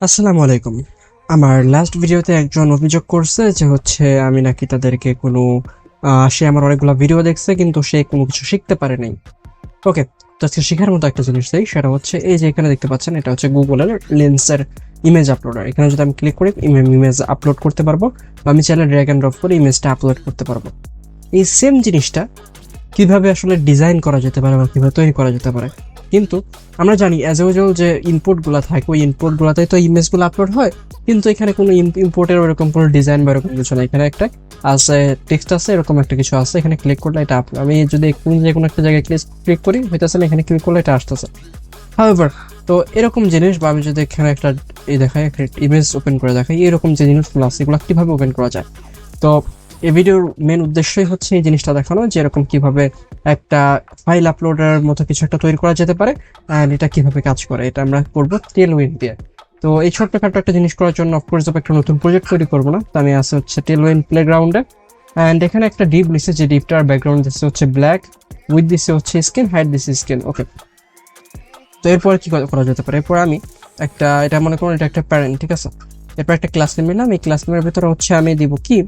আসসালামু আলাইকুম। আমার লাস্ট ভিডিওতে একজন অভিযোগ করছে যে আমি নাকি তাদেরকে কোনো সে আমার অনেকগুলো ভিডিও দেখছে কিন্তু সে কোনো কিছু শিখতে পারে নাই। ওকে, তো আজকে শেখার মতো একটা জিনিস দেই, সেটা হচ্ছে এই যে এখানে দেখতে পাচ্ছেন, এটা হচ্ছে গুগলের লেন্সের ইমেজ আপলোডার। এখানে যদি আমি ক্লিক করি ইমেজ আপলোড করতে পারবো, বা আমি চাইলে ড্র্যাগ অ্যান্ড ড্রপ করে ইমেজটা আপলোড করতে পারবো। এই সেম জিনিসটা কিভাবে আসলে ডিজাইন করা যেতে পারে বা কিভাবে তৈরি করা যেতে পারে, কিন্তু আমরা জানি অ্যাজ ইউজুয়াল যে ইনপুটগুলো থাকে ওই ইনপুটগুলোতেই তো ইমেজগুলো আপলোড হয়, কিন্তু এখানে কোনো ইম্পোর্টের ওরকম কোনো ডিজাইন বা এরকম কিছু না। এখানে একটা আছে, টেক্সট আছে, এরকম একটা কিছু আছে, এখানে ক্লিক করলে এটা আমি যদি যে কোনো একটা জায়গায় ক্লিক করি হইতেছে না, এখানে ক্লিক করলে এটা আসতেছে। হাউএভার, তো এরকম জিনিস, বা আমি যদি এখানে একটা দেখাই, একটা ইমেজ ওপেন করে দেখাই, এরকম যে জিনিসগুলো আছে এগুলো কিভাবে ওপেন করা যায়। তো এই ভিডিওর মেন উদ্দেশ্যই হচ্ছে এই জিনিসটা দেখানো, যে এরকম কিভাবে একটা ফাইল আপলোডের মতো কিছু একটা তৈরি করা যেতে পারে, আর এটা কিভাবে কাজ করে। এটা আমরা করবো টেলউইন্ড দিয়ে। তো এই ছোট্টখাটো একটা জিনিস করার জন্য অফকোর্স একটা নতুন প্রজেক্ট তৈরি করবো না, তো আমি আছে হচ্ছে টেলউইন্ড প্লেগ্রাউন্ডে। অ্যান্ড এখানে একটা ডিপ লিখছে, যে ডিপটার ব্যাকগ্রাউন্ড দিচ্ছে হচ্ছে ব্ল্যাক, উইথ দিচ্ছে হচ্ছে স্কিন, হাইড দিচ্ছে স্কিন। ওকে, তো এরপরে কি করা যেতে পারে, এরপর আমি একটা, এটা মনে করুন এটা একটা প্যারেন্ট, ঠিক আছে। এরপর একটা ক্লাস নেম নিলাম, এই ক্লাস নেমের ভিতরে হচ্ছে আমি দিব কি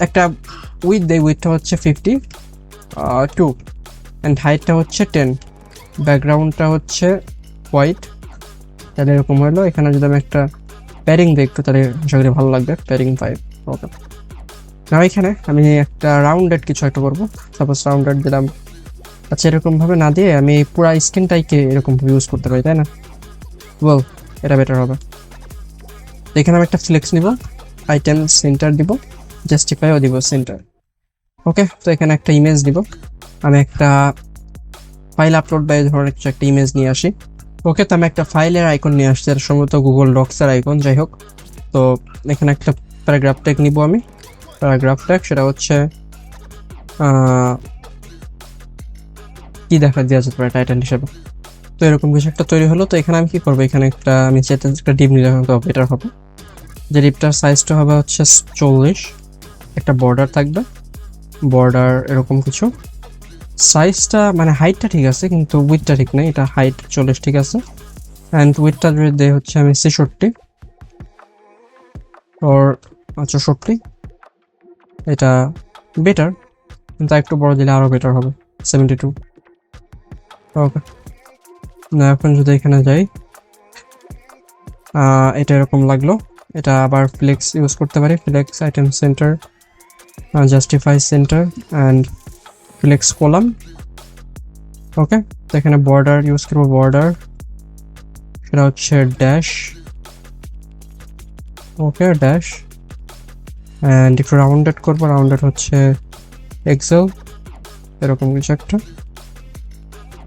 একটা উইথ দেই, উইথটা হচ্ছে 52 অ্যান্ড হাইটটা হচ্ছে 10, ব্যাকগ্রাউন্ডটা হচ্ছে হোয়াইট। তাহলে এরকম হলো। এখানে যদি আমি একটা প্যারিং দেখতো তাহলে আশা করি ভালো লাগবে, প্যারিং 5। ওকে, না এখানে আমি একটা রাউন্ডেড কিছু একটা করবো, সাপোজ রাউন্ডেড দিলাম। আচ্ছা, এরকম ভাবে না দিয়ে আমি পুরো স্ক্রিনটাইকে এরকম ভাবে ইউজ করতে পারি, তাই না? ওয়েল, এটা বেটার হবে। এখানে আমি একটা ফ্লেক্স নিব, আইটেম সেন্টার দিব, জাস্টিফাইও দিব সেন্টার। ওকে, তো এখানে একটা ইমেজ দিব, আমি একটা ফাইল আপলোড বা এই ধরনের কিছু একটা ইমেজ নিয়ে আসি। ওকে, তো আমি একটা ফাইলের আইকন নিয়ে আসছি, আর সম্ভবত গুগল ডক্সের আইকন, যাই হোক। তো এখানে একটা প্যারাগ্রাফ ট্যাগ নিব আমি, প্যারাগ্রাফ ট্যাগ, সেটা হচ্ছে কি দেখা দেওয়া যেতে পারে টাইটেল হিসেবে। তো এরকম কিছু একটা তৈরি হলো। তো এখানে আমি কি করবো, এখানে একটা আমি চাইতে একটা ডিপ নিলে বেটার হবে, যে ডিপটার সাইজটা হবে হচ্ছে 40, একটা বর্ডার থাকবে, বর্ডার এরকম কিছু। সাইজটা মানে হাইটটা ঠিক আছে কিন্তু উইথটা ঠিক নেই, এটা হাইট 40 ঠিক আছে, অ্যান্ড উইথটা যদি দেয় হচ্ছে আমি 66 ওর 64, এটা বেটার, কিন্তু একটু বড় দিলে আরও বেটার হবে, 72। ওকে, না এখন যদি এখানে যাই, এটা এরকম লাগলো। এটা আবার ফ্লেক্স ইউজ করতে পারি, flex item center, justify center and flex column. Okay, তো এখানে বর্ডার ইউজ করবো, বর্ডার সেটা হচ্ছে ড্যাশ। ওকে, ড্যাশ অ্যান্ড একটু রাউন্ডেড করবো, রাউন্ডেড হচ্ছে এক্সেল, এরকম কিছু একটা।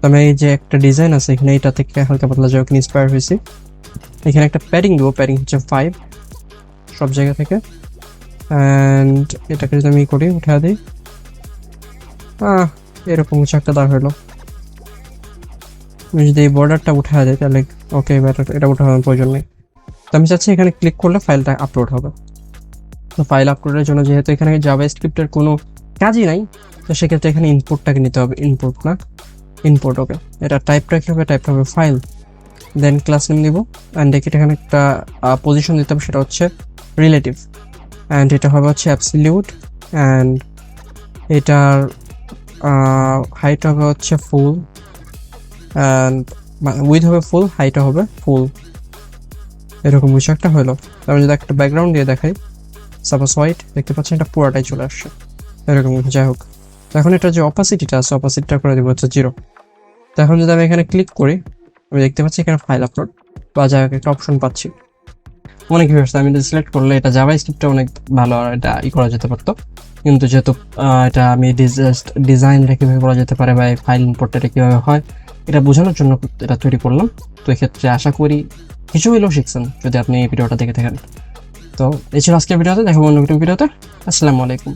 আমি এই যে একটা ডিজাইন আছে এখানে, এটা থেকে হালকা পাতলা যাই হোক ইন্সপায়ার হয়েছি। এখানে একটা প্যাডিং দেবো, প্যাডিং হচ্ছে 5 সব জায়গা থেকে। অ্যান্ড এটাকে যদি আমি করি, উঠা দিই, এরকম কিছু একটা দাঁড় হলো। আমি যদি এই বর্ডারটা উঠা দিই তাহলে ওকে, এটা উঠানোর প্রয়োজন নেই। তো আমি চাচ্ছি এখানে ক্লিক করলে ফাইলটা আপলোড হবে। তো ফাইল আপলোডের জন্য যেহেতু এখানে জাভাস্ক্রিপ্টের কোনো কাজই নাই, তো সেক্ষেত্রে এখানে ইনপুটটাকে নিতে হবে, ইনপুট না ইনপুট। ওকে, এটা টাইপটা কী হবে, টাইপটা হবে ফাইল, দেন ক্লাস নেম দিব, অ্যান্ড এখানে একটা পজিশন দিতে হবে, সেটা হচ্ছে রিলেটিভ, অ্যান্ড এটা হবে হচ্ছে অ্যাবসলিউট, অ্যান্ড এটার হাইট হবে হচ্ছে ফুল, অ্যান্ড উইথ হবে ফুল, হাইটও হবে ফুল, এরকম কিছু একটা হলো। আমি যদি একটা ব্যাকগ্রাউন্ড দিয়ে দেখাই, সাপোজ হোয়াইট, দেখতে পাচ্ছেন এটা পুরোটাই চলে আসছে এরকম। যাই হোক, এখন এটা যে অপাসিটিটা আছে, অপাসিটিটা করে দেবো হচ্ছে 0। তো এখন যদি আমি এখানে ক্লিক করি, আমি দেখতে পাচ্ছি এখানে ফাইল আপলোড বা যা একটা অপশন পাচ্ছি। অনেক ভিউয়ার্স, আমি এটা সিলেক্ট করলে এটা জাভাস্ক্রিপ্টটা অনেক ভালো, আর এটা করা যেতে পারতো, কিন্তু যেহেতু এটা আমি ডিজাইনটা কীভাবে করা যেতে পারে বা ফাইল ইম্পোর্টটা কীভাবে হয় এটা বোঝানোর জন্য এটা তৈরি করলাম। তো এক্ষেত্রে আশা করি কিছু হলেও শিখছেন যদি আপনি এই ভিডিওটা দেখে থাকেন। তো এই ছিল আজকের ভিডিওতে, দেখো অন্য ভিডিওতে। আসসালামু আলাইকুম।